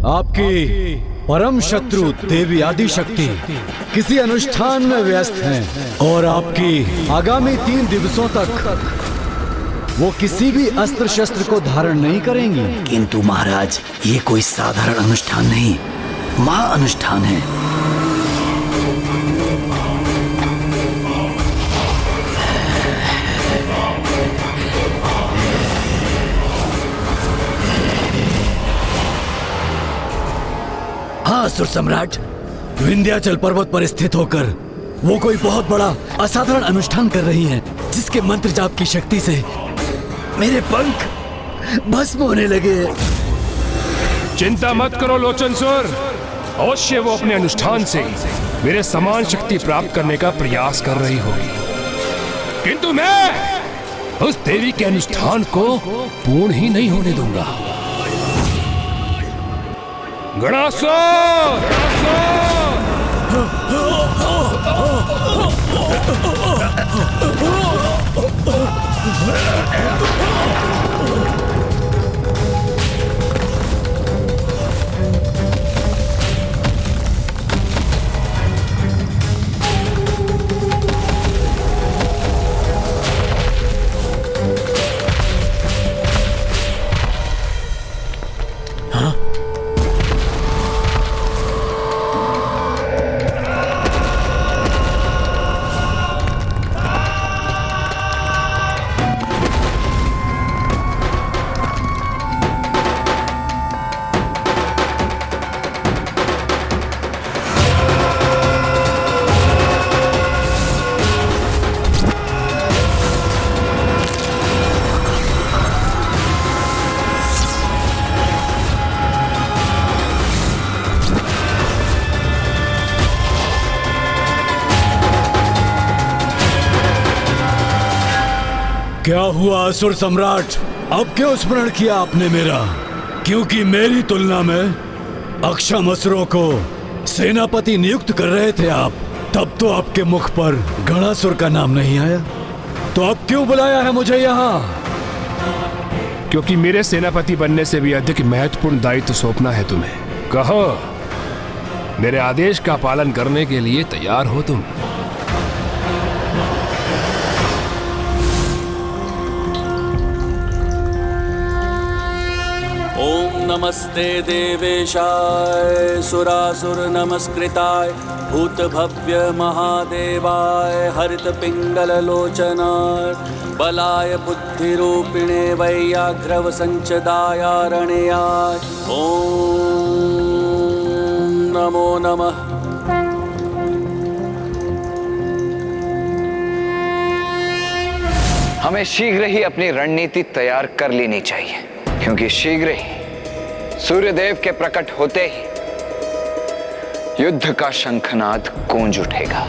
आपकी परम शत्रु देवी आदि शक्ति किसी अनुष्ठान में व्यस्त हैं और आपकी आगामी 3 दिवसों तक वो किसी भी अस्त्र शस्त्र को धारण नहीं करेंगी। किंतु महाराज, ये कोई साधारण अनुष्ठान नहीं, महाअनुष्ठान है। हाँ असुर सम्राट, विंध्याचल पर्वत पर स्थित होकर वो कोई बहुत बड़ा असाधारण अनुष्ठान कर रही हैं, जिसके मंत्र जाप की शक्ति से मेरे पंख भस्म होने लगे। चिंता मत करो लोचनसुर, अवश्य वो अपने अनुष्ठान से मेरे समान शक्ति प्राप्त करने का प्रयास कर रही होगी, किंतु मैं उस देवी के अनुष्ठान को पूर्ण ही नहीं होने दूंगा। गणासुर! क्या हुआ असुर सम्राट, अब क्यों स्मरण किया आपने मेरा? क्योंकि मेरी तुलना में अक्षम असुरों को सेनापति नियुक्त कर रहे थे आप, तब तो आपके मुख पर गणासुर का नाम नहीं आया। तो अब क्यों बुलाया है मुझे यहाँ? क्योंकि मेरे सेनापति बनने से भी अधिक महत्वपूर्ण दायित्व सौंपना है तुम्हें। कहो, मेरे आदेश का पालन करने के लिए तैयार हो तुम? ओम नमस्ते देवेशाय सुरासुर नमस्कृताय भूत भव्य महादेवाय हरित पिंगल लोचनाय बलाय बुद्धिरूपिणे वैयाघ्रव संचदायारणयाय ओम नमो नमः। हमें शीघ्र ही अपनी रणनीति तैयार कर लेनी चाहिए, क्योंकि शीघ्र ही सूर्यदेव के प्रकट होते ही युद्ध का शंखनाद गूंज उठेगा।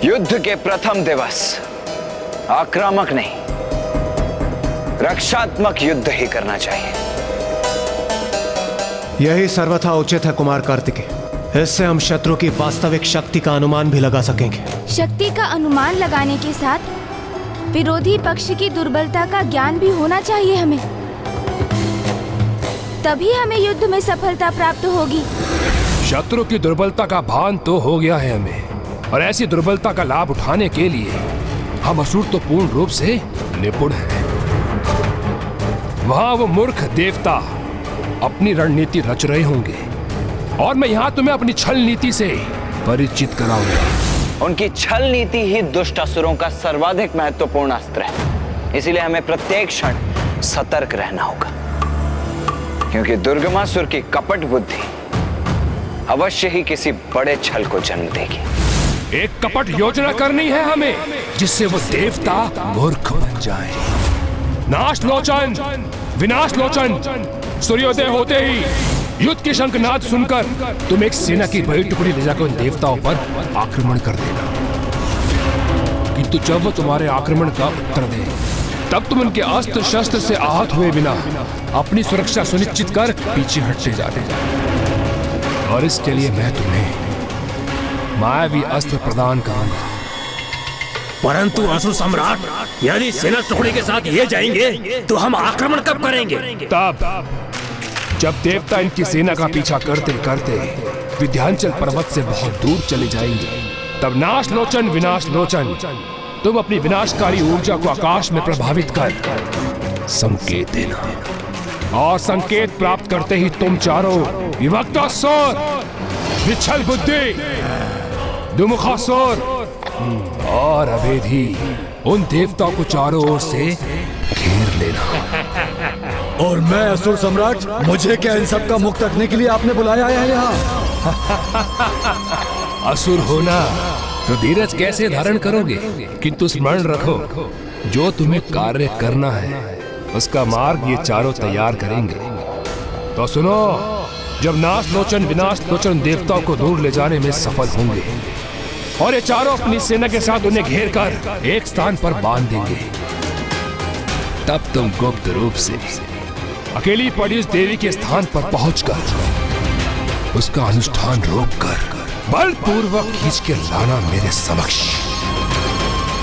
युद्ध के प्रथम दिवस आक्रामक नहीं, रक्षात्मक युद्ध ही करना चाहिए। यही सर्वथा उचित है कुमार कार्तिकेय। इससे हम शत्रु की वास्तविक शक्ति का अनुमान भी लगा सकेंगे। शक्ति का अनुमान लगाने के साथ विरोधी पक्ष की दुर्बलता का ज्ञान भी होना चाहिए हमें, तभी हमें युद्ध में सफलता प्राप्त होगी। शत्रु की दुर्बलता का भान तो हो गया है हमें, और ऐसी दुर्बलता का लाभ उठाने के लिए हम असुर तो पूर्ण रूप से निपुण हैं। वहां वो मूर्ख देवता अपनी रणनीति रच रहे होंगे, और मैं यहाँ तुम्हें अपनी छल नीति से परिचित कराऊंगा। उनकी छल नीति ही दुष्ट असुरों का सर्वाधिक महत्वपूर्ण अस्त्र है, इसीलिए हमें प्रत्येक क्षण सतर्क रहना होगा, क्योंकि दुर्गमासुर की कपट बुद्धि अवश्य ही किसी बड़े छल को जन्म देगी। एक कपट योजना करनी है हमें, जिससे वो देवता मूर्ख बन जाए। नाश लोचन, विनाश लोचन, सूर्योदय होते ही युद्ध के शंखनाद सुनकर तुम एक सेना की बड़ी टुकड़ी ले जाकर उन देवताओं पर आक्रमण कर देना, किंतु जब वो तुम्हारे आक्रमण का उत्तर दे, तब तुम उनके अस्त्र शस्त्र से आहत हुए बिना अपनी सुरक्षा सुनिश्चित कर पीछे हटते जाने। और इसके लिए मैं तुम्हें मायावी अस्त्र प्रदान करूंगा। परंतु असुर सम्राट, यदि सेना टुकड़ी के साथ ये जाएंगे तो हम आक्रमण कब करेंगे? तब जब देवता इनकी सेना का पीछा करते करते विंध्याचल पर्वत से बहुत दूर चले जाएंगे, तब नाश लोचन विनाश लोचन तुम अपनी विनाशकारी ऊर्जा को आकाश में प्रभावित कर संकेत देना, और संकेत प्राप्त करते ही तुम चारों विभक्तासुर, विच्छल बुद्धि, दुमुखासुर और अभेदी उन देवताओं को चारों ओर से घेर लेना। और मैं असुर सम्राट, मुझे क्या इन सब का मुक्त रखने के लिए आपने बुलाया है यहाँ? असुर होना तो धीरज कैसे धारण करोगे, किंतु स्मरण रखो जो तुम्हें कार्य करना है उसका मार्ग ये चारों तैयार करेंगे। तो सुनो, जब नाश लोचन विनाश लोचन देवताओं को दूर ले जाने में सफल होंगे और ये चारों अपनी सेना के साथ उन्हें घेर कर एक स्थान पर बांध देंगे, तब तुम गुप्त रूप से अकेली पड़ी उस देवी के स्थान पर पहुंचकर उसका अनुष्ठान रोककर बलपूर्वक खींच के लाना मेरे समक्ष,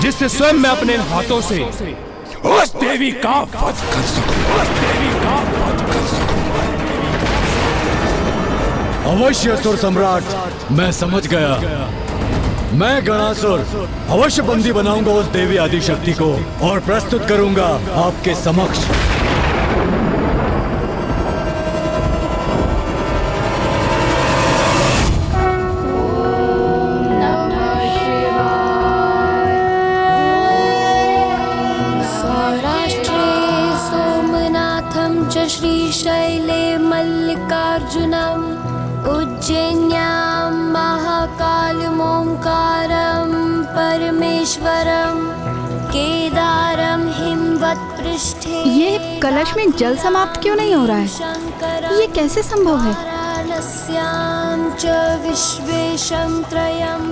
जिससे स्वयं मैं अपने हाथों से उस देवी का वध कर सकूं। अवश्य असुर सम्राट, मैं समझ गया। मैं गणासुर अवश्य बंदी बनाऊंगा उस देवी आदिशक्ति को और प्रस्तुत करूंगा आपके समक्ष। श्रीशैले मल्लिकार्जुनम् उज्जैन्यां महाकालमोङ्कारं परमेश्वरं केदारं हिमवत्पृष्ठे। ये कलश में जल समाप्त क्यों नहीं हो रहा है? ये कैसे संभव है?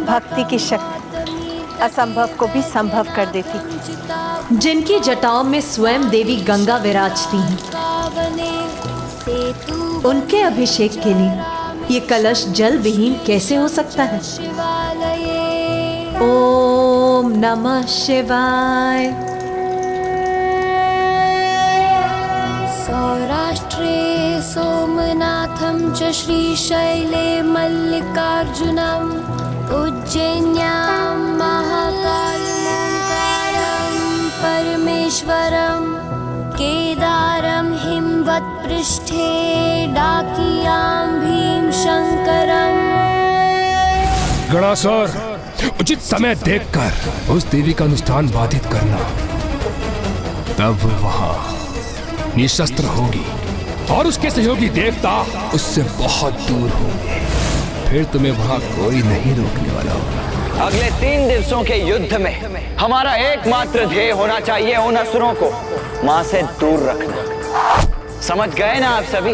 भक्ति की शक्ति असंभव को भी संभव कर देती। जिनकी जटाओं में स्वयं देवी गंगा विराजती हैं, उनके अभिषेक के लिए ये कलश जल विहीन कैसे हो सकता है? ओम नमः शिवाय। सौराष्ट्रे सोमनाथं च श्रीशैले मल्लिकार्जुनम् उज्जैन्यां महाकालमोङ्कारं परमेश्वरं केदारं हिमवत्पृष्ठे डाकियां भीमशंकरं। गणासुर, उचित समय देखकर उस देवी का अनुष्ठान बाधित करना, तब वहां निशस्त्र होगी और उसके सहयोगी देवता उससे बहुत दूर होंगे, फिर तुम्हें वहां कोई नहीं रोकने वाला होगा। अगले 3 दिवसों के युद्ध में हमारा एकमात्र ध्येय होना चाहिए उन असुरों को मां से दूर रखना। समझ गए ना आप सभी?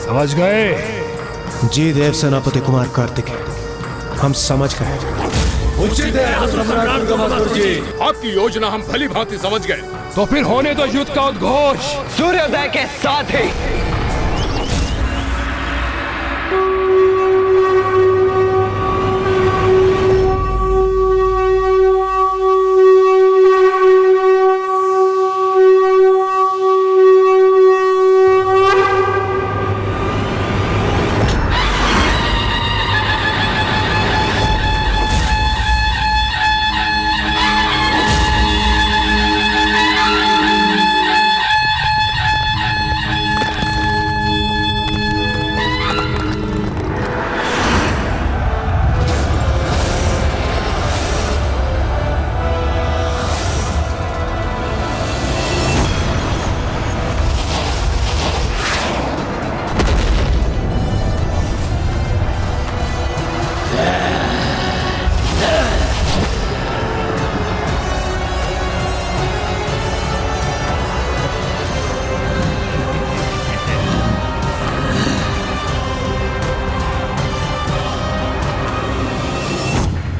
समझ गए? जी देव सेनापति कुमार कार्तिकेय, हम समझ गए। उचित है असुर सम्राट दुर्गमासुर जी, आपकी योजना हम भली भांति समझ गए। तो फिर होने दो युद्ध का उद्घोष सूर्योदय के साथ ही।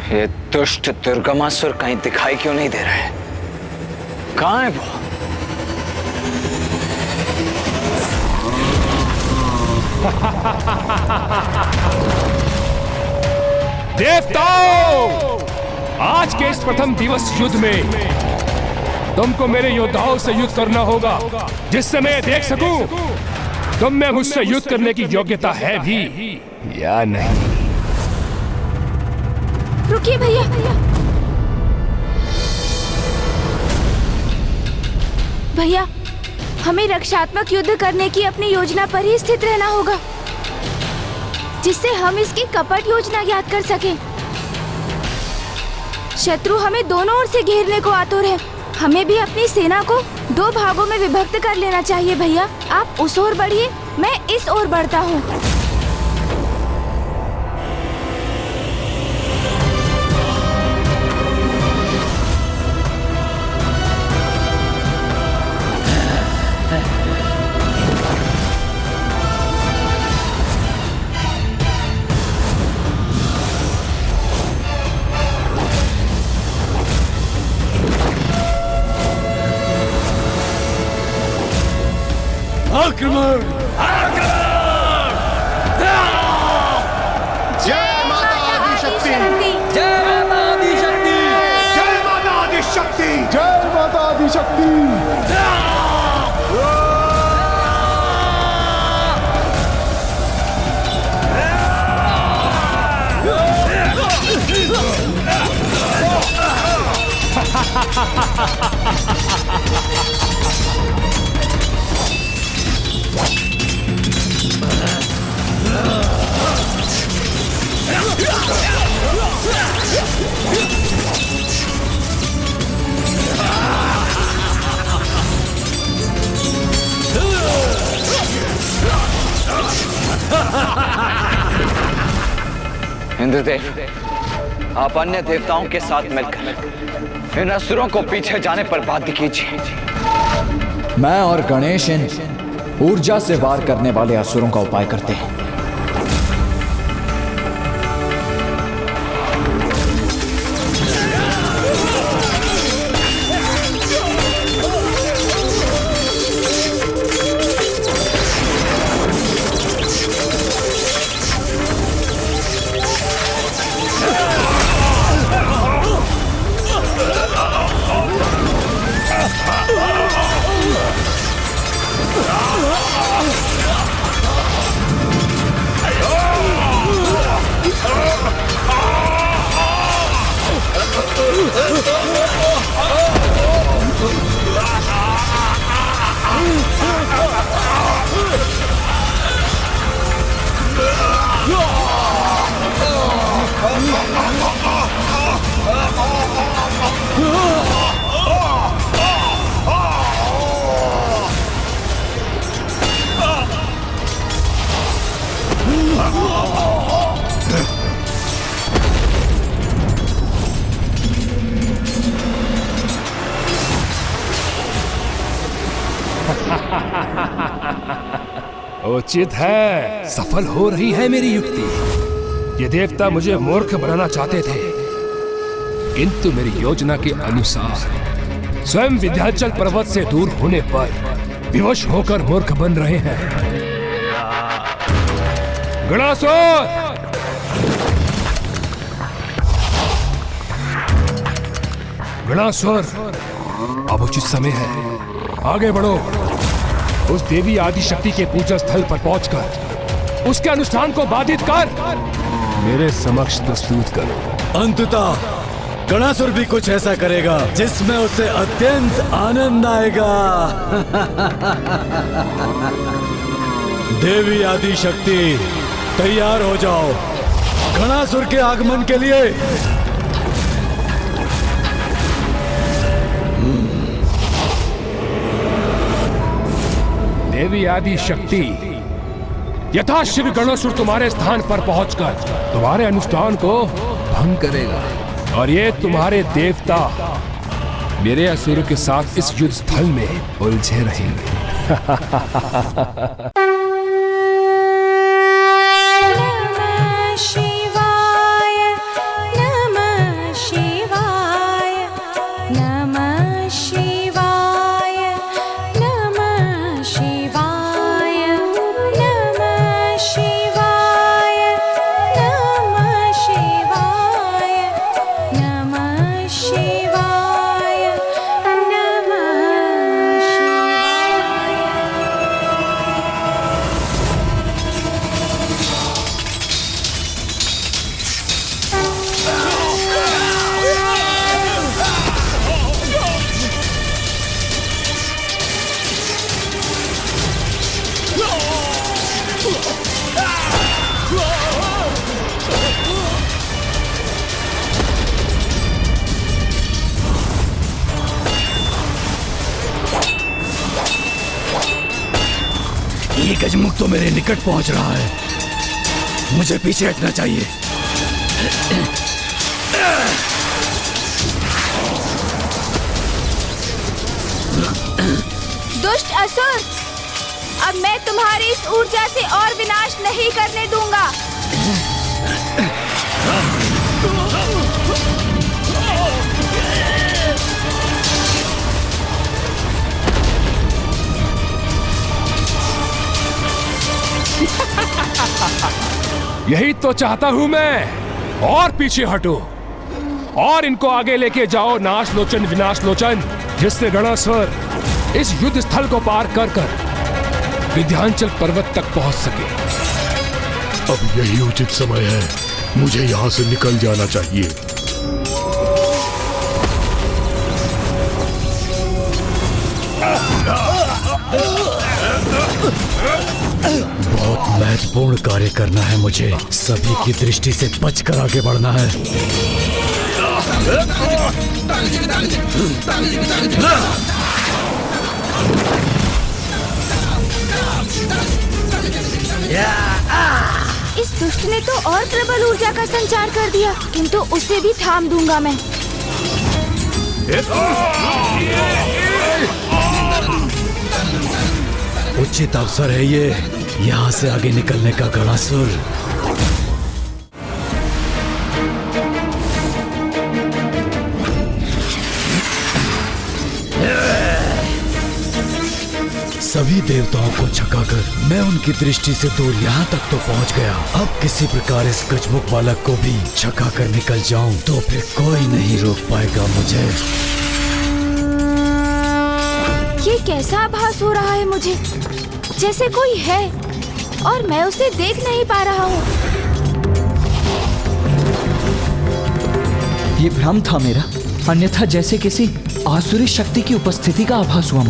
ये दुष्ट दुर्गमासुर कहीं दिखाई क्यों नहीं दे रहा है? कहाँ है वो? देवताओं, आज के इस प्रथम दिवस युद्ध में तुमको मेरे योद्धाओं से युद्ध करना होगा, जिससे मैं देख सकूं तुम में मुझसे युद्ध करने की योग्यता है भी या नहीं? रुकिए भैया। भैया, हमें रक्षात्मक युद्ध करने की अपनी योजना पर ही स्थित रहना होगा, जिससे हम इसकी कपट योजना याद कर सकें। शत्रु हमें दोनों ओर से घेरने को आतुर है। हमें भी अपनी सेना को 2 भागों में विभक्त कर लेना चाहिए। भैया, आप उस ओर बढ़िए, मैं इस ओर बढ़ता हूँ। आक्रमण! जय माता आदिशक्ति! जय माता आदिशक्ति! जय माता आदिशक्ति! जय माता आदिशक्ति! इंद्रदेव, आप अन्य देवताओं के साथ मिलकर इन असुरों को पीछे जाने पर बाध्य कीजिए। मैं और गणेश इन ऊर्जा से वार करने वाले असुरों का उपाय करते हैं। उचित है, सफल हो रही है मेरी युक्ति। ये देवता मुझे मूर्ख बनाना चाहते थे, किंतु मेरी योजना के अनुसार स्वयं विंध्याचल पर्वत से दूर होने पर विवश होकर मूर्ख बन रहे हैं। गणासुर! गणासुर, अब उचित समय है, आगे बढ़ो। उस देवी आदिशक्ति के पूजा स्थल पर पहुंचकर उसके अनुष्ठान को बाधित कर मेरे समक्ष प्रस्तुत करो। अंततः गणासुर भी कुछ ऐसा करेगा जिसमें उसे अत्यंत आनंद आएगा। देवी आदिशक्ति, तैयार हो जाओ गणासुर के आगमन के लिए। देवी आदि शक्ति, यथाशीघ्र गणासुर तुम्हारे स्थान पर पहुंचकर तुम्हारे अनुष्ठान को भंग करेगा और ये तुम्हारे देवता मेरे असुरों के साथ इस युद्ध स्थल में उलझे रहेंगे। गजमुख तो मेरे निकट पहुंच रहा है, मुझे पीछे हटना चाहिए। दुष्ट असुर, अब मैं तुम्हारी इस ऊर्जा से और विनाश नहीं करने दूंगा। यही तो चाहता हूं मैं। और पीछे हटो और इनको आगे लेके जाओ नाश लोचन विनाश लोचन, जिससे गणासुर इस युद्ध स्थल को पार कर कर विंध्याचल पर्वत तक पहुंच सके। अब यही उचित समय है, मुझे यहाँ से निकल जाना चाहिए। बहुत महत्वपूर्ण कार्य करना है मुझे, सभी की दृष्टि से बचकर आगे बढ़ना है। इस दुष्ट ने तो और प्रबल ऊर्जा का संचार कर दिया, किंतु उसे भी थाम दूंगा मैं। उचित अवसर है ये, यहाँ से आगे निकलने का गणासुर। सभी देवताओं को छकाकर मैं उनकी दृष्टि से दूर यहाँ तक तो पहुँच गया। अब किसी प्रकार इस गजमुख बालक को भी छकाकर निकल जाऊं तो फिर कोई नहीं रोक पाएगा मुझे। ये कैसा आभास हो रहा है मुझे, जैसे कोई है और मैं उसे देख नहीं पा रहा हूँ। ये भ्रम था मेरा, अन्यथा जैसे किसी आसुरी शक्ति की उपस्थिति का आभास हुआ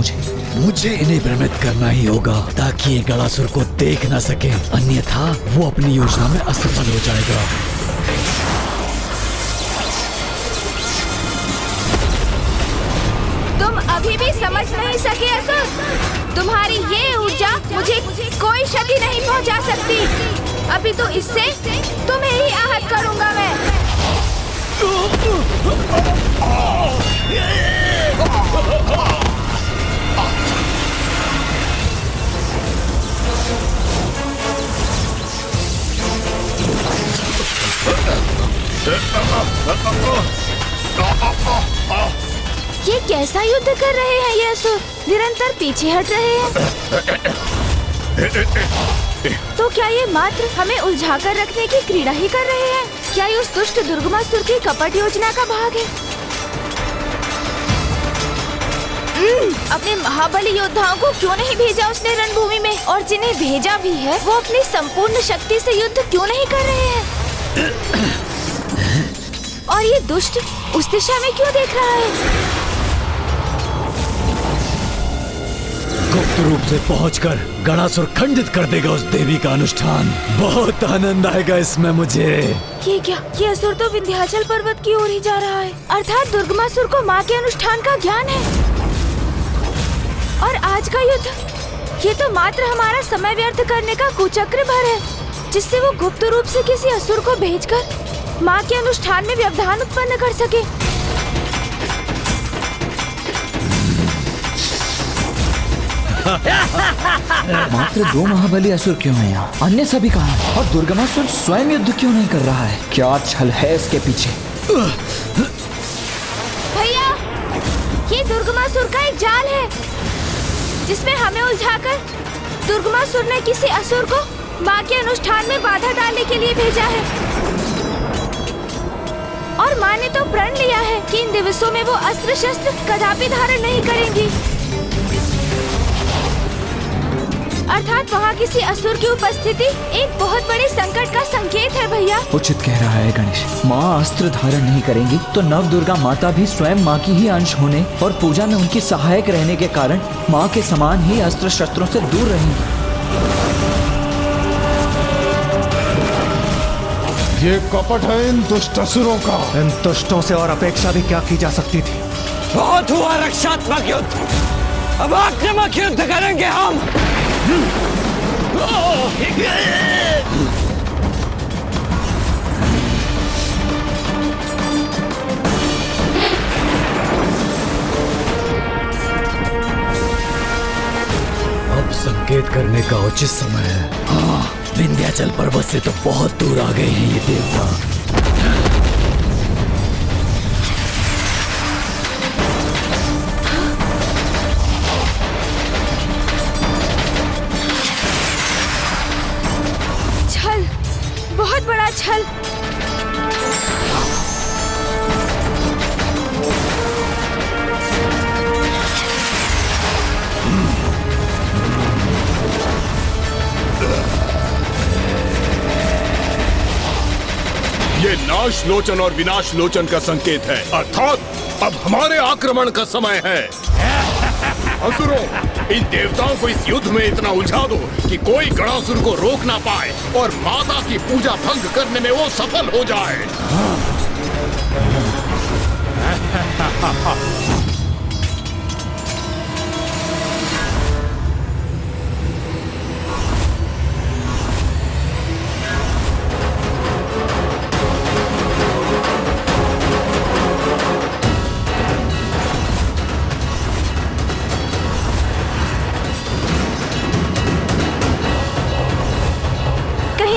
मुझे इन्हें भ्रमित करना ही होगा ताकि ये गणासुर को देख न सके, अन्यथा वो अपनी योजना में असफल हो जाएगा। तुम अभी भी समझ नहीं सके असुर, तुम्हारी ये ऊर्जा मुझे कोई क्षति नहीं पहुंचा सकती। अभी तो इससे तुम्हें ही आहत करूंगा मैं। ये कैसा युद्ध कर रहे हैं ये असुर, निरंतर पीछे हट रहे हैं। तो क्या ये मात्र हमें उलझाकर रखने की क्रीड़ा ही कर रहे हैं? क्या ये उस दुष्ट दुर्गमासुर की कपट योजना का भाग है? अपने महाबली योद्धाओं को क्यों नहीं भेजा उसने रणभूमि में, और जिन्हें भेजा भी है वो अपनी संपूर्ण शक्ति से युद्ध क्यों नहीं कर रहे हैं? और ये दुष्ट उस दिशा में क्यों देख रहा है? गुप्त रूप से पहुंचकर गणासुर खंडित कर देगा उस देवी का अनुष्ठान। बहुत आनंद आएगा इसमें मुझे। ये क्या, ये असुर तो विंध्याचल पर्वत की ओर ही जा रहा है, अर्थात दुर्गमासुर को माँ के अनुष्ठान का ज्ञान है। और आज का युद्ध, ये तो मात्र हमारा समय व्यर्थ करने का कुचक्र भर है, जिससे वो गुप्त रूप से किसी असुर को भेजकर माँ के अनुष्ठान में व्यवधान उत्पन्न कर सके। मात्र 2 महाबली असुर क्यों हैं यहाँ? अन्य सभी कहाँ हैं? और दुर्गमासुर स्वयं युद्ध क्यों नहीं कर रहा है? क्या छल है इसके पीछे? भैया, ये दुर्गमासुर का एक जाल है, जिसमें हमें उलझाकर दुर्गमासुर ने किसी असुर को माँ के अनुष्ठान में बाधा डालने के लिए भेजा है। और माँ ने तो प्रण लिया है कि इन दिवसों में वो अस्त्र शस्त्र कदापि धारण नहीं करेंगी। अर्थात वहाँ किसी असुर की उपस्थिति एक बहुत बड़े संकट का संकेत है भैया। उचित कह रहा है गणेश। माँ अस्त्र धारण नहीं करेंगी तो नव दुर्गा माता भी स्वयं माँ की ही अंश होने और पूजा में उनकी सहायक रहने के कारण माँ के समान ही अस्त्र शस्त्रों से दूर रहेंगी। ये कपट है इन दुष्ट असुरों का। इन दुष्टों से और अपेक्षा भी क्या की जा सकती थी? बहुत हुआ रक्षात्मक युद्ध, अब आक्रामक युद्ध करेंगे हम। अब संकेत करने का उचित समय है। हाँ, विंध्याचल पर्वत से तो बहुत दूर आ गए हैं ये देवता। छल, बहुत बड़ा छल। ये नाश लोचन और विनाश लोचन का संकेत है, अर्थात अब हमारे आक्रमण का समय है। असुरों, इन देवताओं को इस युद्ध में इतना उलझा दो कि कोई गणासुर को रोक ना पाए और माता की पूजा भंग करने में वो सफल हो जाए।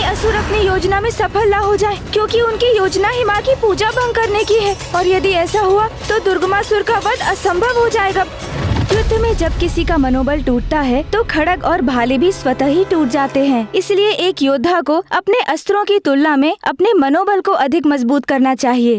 असुर अपनी योजना में सफल ना हो जाए, क्योंकि उनकी योजना ही माँ की पूजा भंग करने की है, और यदि ऐसा हुआ तो दुर्गमासुर का वध असंभव हो जाएगा। युद्ध में जब किसी का मनोबल टूटता है तो खड़ग और भाले भी स्वतः ही टूट जाते हैं। इसलिए एक योद्धा को अपने अस्त्रों की तुलना में अपने मनोबल को अधिक मजबूत करना चाहिए।